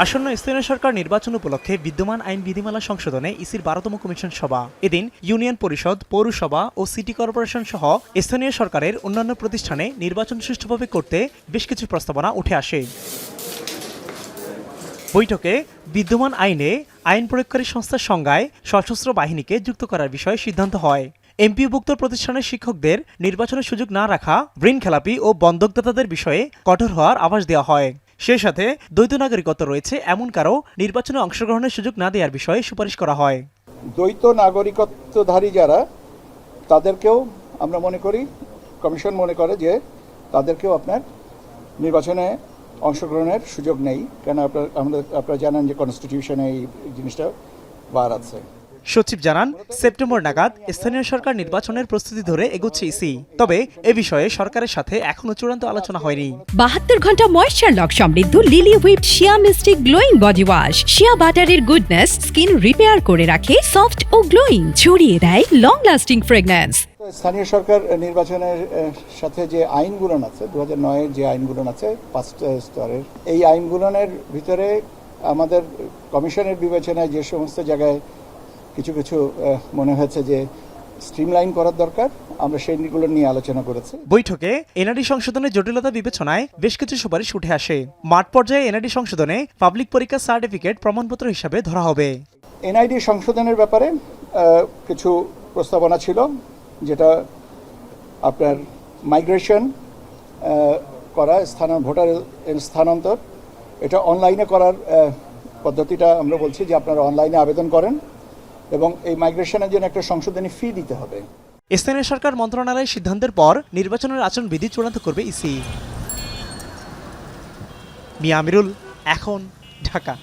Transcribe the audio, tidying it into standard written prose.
আসন্ন স্থানীয় সরকার নির্বাচন উপলক্ষে বিদ্যমান আইন বিধিমালা সংশোধনে ইসির 12তম কমিশন সভা। এদিন ইউনিয়ন পরিষদ, পৌরসভা ও সিটি কর্পোরেশন সহ স্থানীয় সরকারের অন্যান্য প্রতিষ্ঠানে নির্বাচন সুষ্ঠুভাবে করতে বেশ কিছু প্রস্তাবনা উঠে আসে। বৈঠকে বিদ্যমান আইনে আইন প্রয়োগকারী সংস্থার সংজ্ঞায় সশস্ত্র বাহিনীকে যুক্ত করার বিষয়ে সিদ্ধান্ত হয়। এমপিওভুক্ত প্রতিষ্ঠানের শিক্ষকদের নির্বাচনের সুযোগ না রাখা, ঋণ খেলাপি ও বন্ধকদাতাদের বিষয়ে কঠোর হওয়ার আভাস দেওয়া হয়। সেই সাথে দ্বৈত নাগরিকত্ব রয়েছে এমন কারো নির্বাচনে অংশগ্রহণের সুযোগ না দেওয়ার বিষয়ে সুপারিশ করা হয়। দ্বৈত নাগরিকত্বধারী যারা, তাদেরকেও আমরা মনে করি, কমিশন মনে করে যে তাদেরকেও আপনার নির্বাচনে অংশগ্রহণের সুযোগ নেই, কেন আপনারা জানেন যে কনস্টিটিউশনে এই জিনিসটা বার আছে। সচিব জানান, সেপ্টেম্বর নাগাদ স্থানীয় সরকার নির্বাচনের প্রস্তুতি ধরে এগোচ্ছে ইসি। তবে এ বিষয়ে সরকারের সাথে এখনো চূড়ান্ত আলোচনা হয়নি। 72 ঘন্টা ময়েশ্চার লক সমৃদ্ধ লিলি হুইপড শিয়া মিস্টিক গ্লোয়িং বডি ওয়াশ। শিয়া বাটারের গুডনেস স্কিন রিপেয়ার করে রাখে সফট ও গ্লোয়িং, ছড়িয়ে দেয় লং লাস্টিং ফ্রেগন্যান্স। স্থানীয় সরকার নির্বাচনের সাথে যে আইনগুলো আছে, 2009-এর যে আইনগুলো আছে 5 স্তরের, এই আইনগুলোর ভিতরে আমাদের কমিশনের বিবেচনায় যে সমস্ত জায়গায় কিছু কিছু মনে হয়েছে যে স্ট্রিমলাইন করার দরকার, আমরা সেইগুলো নিয়ে আলোচনা করেছি। বৈঠকে এনআরডি সংশোধনের জটিলতা বিবেচনায় বেশ কিছু সুপারিশ উঠে আসে। মাঠ পর্যায়ে এনআরডি সংশোধনে পাবলিক পরীক্ষার সার্টিফিকেট প্রমাণপত্র হিসাবে ধরা হবে। এনআইডি সংশোধনের ব্যাপারে কিছু প্রস্তাবনা ছিল, যেটা আপনার মাইগ্রেশন করা, ভোটার স্থানান্তর, এটা অনলাইনে করার পদ্ধতিটা আমরা বলছি যে আপনারা অনলাইনে আবেদন করেন এবং এই মাইগ্রেশনের জন্য একটা সংশোধনী ফি দিতে হবে। স্থানীয় সরকার মন্ত্রণালয়ের সিদ্ধান্তের পর নির্বাচনের আচরণবিধি চূড়ান্ত করবে ইসি। মিয়া আমিরুল, এখন, ঢাকা।